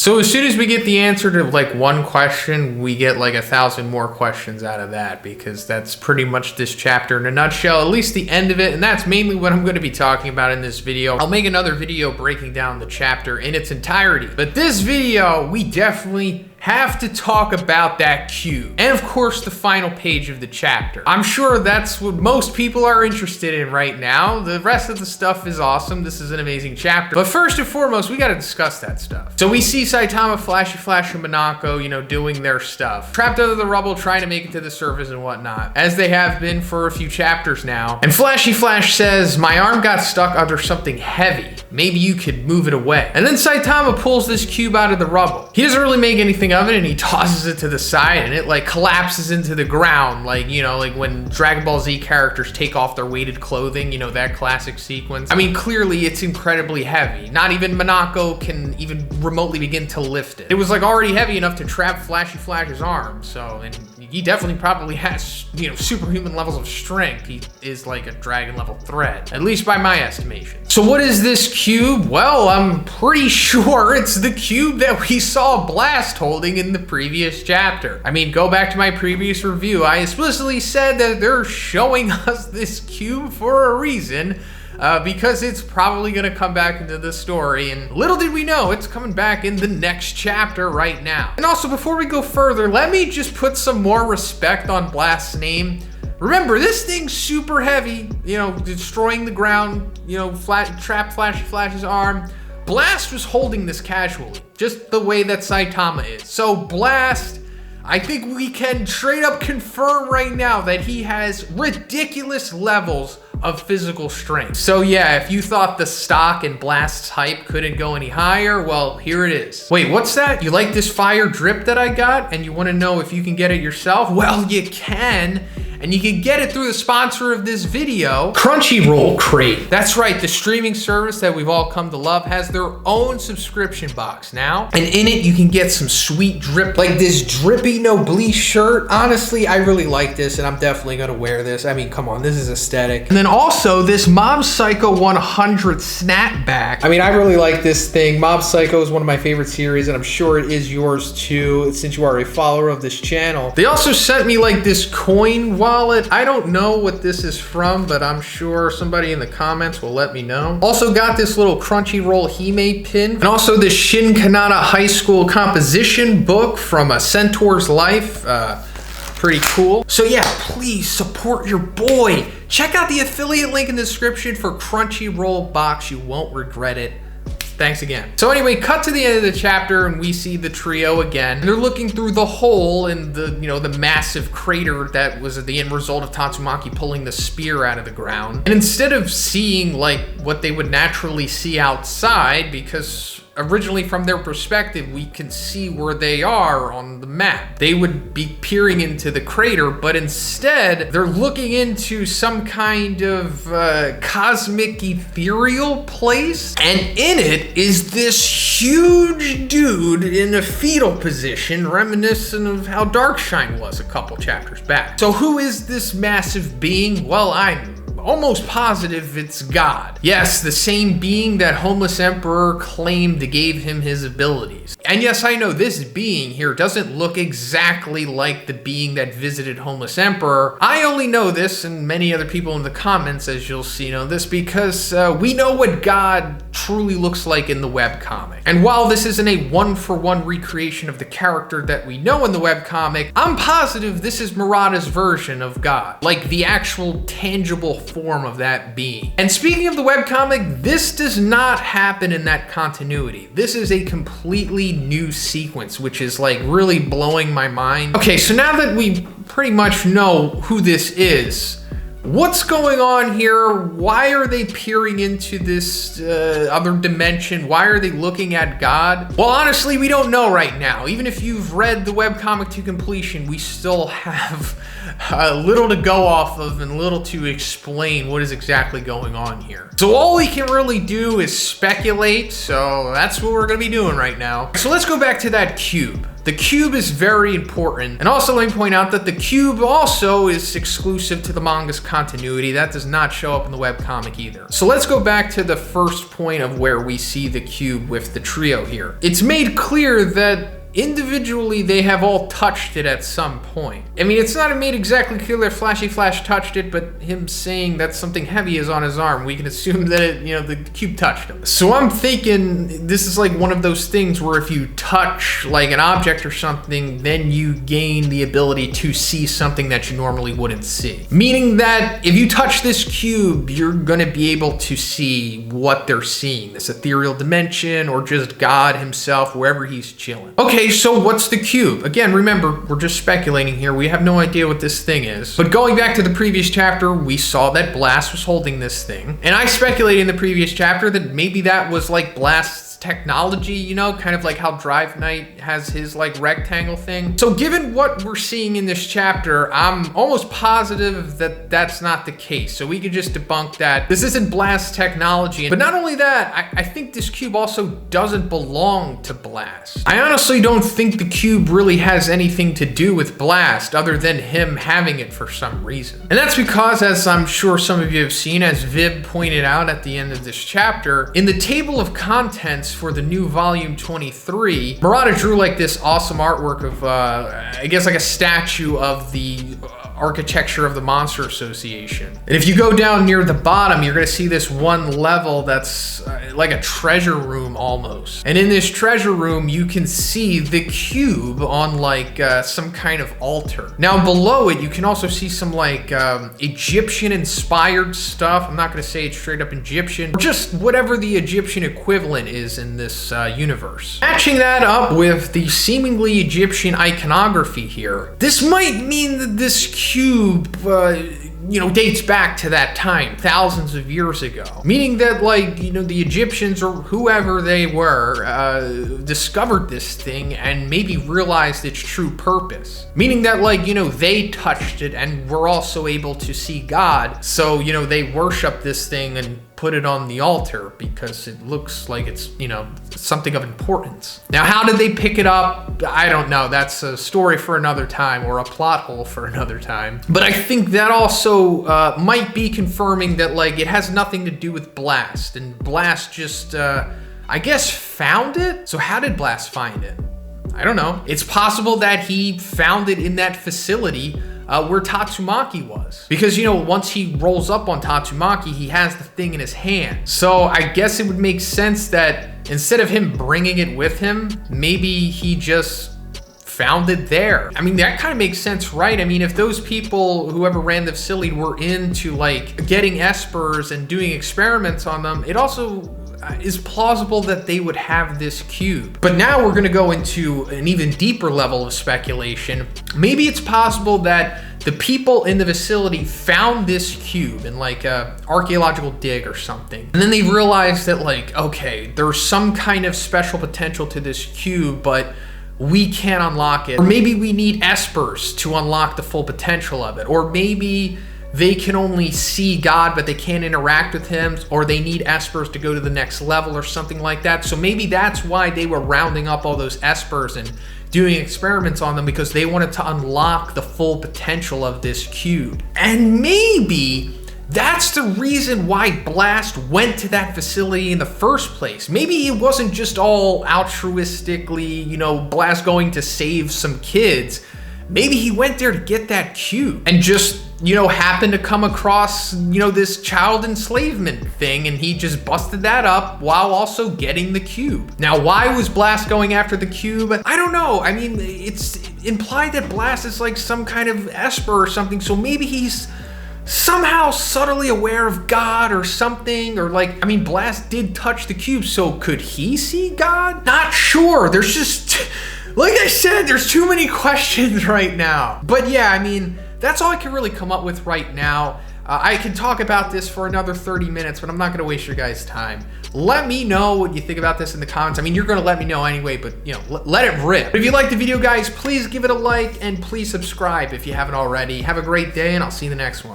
So as soon as we get the answer to like one question, we get like 1,000 more questions out of that, because that's pretty much this chapter in a nutshell, at least the end of it. And that's mainly what I'm going to be talking about in this video. I'll make another video breaking down the chapter in its entirety, but this video, we definitely have to talk about that cube. And of course, the final page of the chapter. I'm sure that's what most people are interested in right now. The rest of the stuff is awesome. This is an amazing chapter. But first and foremost, we gotta discuss that stuff. So we see Saitama, Flashy Flash, and Monaco, you know, doing their stuff. Trapped under the rubble, trying to make it to the surface and whatnot, as they have been for a few chapters now. And Flashy Flash says, my arm got stuck under something heavy. Maybe you could move it away. And then Saitama pulls this cube out of the rubble. He doesn't really make anything of it, and he tosses it to the side, and it like collapses into the ground, like, you know, like when Dragon Ball Z characters take off their weighted clothing, you know, that classic sequence. I mean, clearly it's incredibly heavy. Not even Monaco can even remotely begin to lift it. It was like already heavy enough to trap Flashy Flash's arm, so, and he definitely probably has, you know, superhuman levels of strength. He is like a dragon level threat, at least by my estimation. So what is this cube? Well, I'm pretty sure it's the cube that we saw Blast holding in the previous chapter. I mean, go back to my previous review. I explicitly said that they're showing us this cube for a reason, because it's probably gonna come back into the story, and little did we know, it's coming back in the next chapter right now. And also, before we go further, let me just put some more respect on Blast's name. Remember, this thing's super heavy, you know, destroying the ground, you know, trap Flashy Flash's arm. Blast was holding this casually, just the way that Saitama is. So Blast, I think we can straight up confirm right now that he has ridiculous levels of physical strength. So yeah, if you thought the stock in Blast's hype couldn't go any higher, well, here it is. Wait, what's that? You like this fire drip that I got, and you want to know if you can get it yourself? Well, you can. And you can get it through the sponsor of this video, Crunchyroll Crate. That's right, the streaming service that we've all come to love has their own subscription box now. And in it, you can get some sweet drip, like this drippy Noblesse shirt. Honestly, I really like this, and I'm definitely gonna wear this. I mean, come on, this is aesthetic. And then also this Mob Psycho 100 snapback. I mean, I really like this thing. Mob Psycho is one of my favorite series, and I'm sure it is yours too, since you are a follower of this channel. They also sent me like this coin wallet. I don't know what this is from, but I'm sure somebody in the comments will let me know. Also got this little Crunchyroll Hime pin, and also this Shin Kanata High School composition book from A Centaur's Life. Pretty cool. So yeah, please support your boy. Check out the affiliate link in the description for Crunchyroll box. You won't regret it. Thanks again. So anyway, cut to the end of the chapter, and we see the trio again. They're looking through the hole in the, you know, the massive crater that was the end result of Tatsumaki pulling the spear out of the ground. And instead of seeing like what they would naturally see outside, because originally from their perspective, we can see where they are on the map, they would be peering into the crater, but instead they're looking into some kind of cosmic ethereal place, and in it is this huge dude in a fetal position, reminiscent of how Darkshine was a couple chapters back. So who is this massive being? Well, I'm almost positive it's God. Yes, the same being that Homeless Emperor claimed gave him his abilities. And yes, I know this being here doesn't look exactly like the being that visited Homeless Emperor. I only know this, and many other people in the comments, as you'll see, know this, because we know what God truly looks like in the webcomic. And while this isn't a one-for-one recreation of the character that we know in the webcomic, I'm positive this is Murata's version of God, like the actual tangible form of that being. And speaking of the webcomic, this does not happen in that continuity. This is a completely new sequence, which is like really blowing my mind. Okay, so now that we pretty much know who this is, what's going on here? Why are they peering into this other dimension? Why are they looking at God? Well, honestly, we don't know right now. Even if you've read the webcomic to completion, we still have little to go off of and little to explain what is exactly going on here. So all we can really do is speculate, so that's what we're gonna be doing right now. So let's go back to that cube. The cube is very important, and also let me point out that the cube also is exclusive to the manga's continuity. That does not show up in the webcomic either. So let's go back to the first point of where we see the cube with the trio here. It's made clear that individually they have all touched it at some point. I mean, it's not made exactly clear that Flashy Flash touched it, but him saying that something heavy is on his arm, we can assume that it, the cube touched him. So I'm thinking this is like one of those things where if you touch like an object or something, then you gain the ability to see something that you normally wouldn't see. Meaning that if you touch this cube, you're gonna be able to see what they're seeing, this ethereal dimension or just God himself, wherever he's chilling. Okay, so what's the cube? Again, remember, we're just speculating here. We have no idea what this thing is. But going back to the previous chapter, we saw that Blast was holding this thing. And I speculated in the previous chapter that maybe that was like Blast's technology, kind of like how Drive Knight has his like rectangle thing. So given what we're seeing in this chapter, I'm almost positive that that's not the case. So we could just debunk that this isn't Blast's technology. But not only that, I think this cube also doesn't belong to Blast. I honestly don't think the cube really has anything to do with Blast other than him having it for some reason. And that's because, as I'm sure some of you have seen, as Vib pointed out at the end of this chapter, in the table of contents for the new volume 23, Murata drew like this awesome artwork of, I guess like a statue of the architecture of the Monster Association. And if you go down near the bottom, you're gonna see this one level that's like a treasure room almost. And in this treasure room, you can see the cube on like some kind of altar. Now below it, you can also see some like Egyptian inspired stuff. I'm not gonna say it's straight up Egyptian, or just whatever the Egyptian equivalent is in this universe. Matching that up with the seemingly Egyptian iconography here, this might mean that this cube, dates back to that time, thousands of years ago. Meaning that, the Egyptians or whoever they were discovered this thing and maybe realized its true purpose. Meaning that, they touched it and were also able to see God. So, they worship this thing and put it on the altar because it looks like it's, something of importance. Now, how did they pick it up? I don't know. That's a story for another time, or a plot hole for another time. But I think that also might be confirming that, it has nothing to do with Blast. And Blast just, I guess, found it? So how did Blast find it? I don't know. It's possible that he found it in that facility where Tatsumaki was. Because, once he rolls up on Tatsumaki, he has the thing in his hand. So I guess it would make sense that instead of him bringing it with him, maybe he just found it there. I mean, that kind of makes sense, right? I mean, if those people, whoever ran the facility, were into getting espers and doing experiments on them, it also is plausible that they would have this cube. But now we're gonna go into an even deeper level of speculation. Maybe it's possible that the people in the facility found this cube in a archaeological dig or something. And then they realized that okay, there's some kind of special potential to this cube, but we can't unlock it. Or maybe we need espers to unlock the full potential of it. Or maybe they can only see God, but they can't interact with him, or they need espers to go to the next level or something like that. So maybe that's why they were rounding up all those espers and doing experiments on them, because they wanted to unlock the full potential of this cube. And maybe that's the reason why Blast went to that facility in the first place. Maybe it wasn't just all altruistically, Blast going to save some kids. Maybe he went there to get that cube and just, happened to come across, this child enslavement thing, and he just busted that up while also getting the cube. Now, why was Blast going after the cube? I don't know. I mean, it's implied that Blast is some kind of esper or something, so maybe he's somehow subtly aware of God or something, or Blast did touch the cube, so could he see God? Not sure. There's just, like I said, there's too many questions right now. But yeah, that's all I can really come up with right now. I can talk about this for another 30 minutes, but I'm not going to waste your guys' time. Let me know what you think about this in the comments. I mean, you're going to let me know anyway, but you know, let it rip. But if you liked the video, guys, please give it a like and please subscribe if you haven't already. Have a great day, and I'll see you in the next one.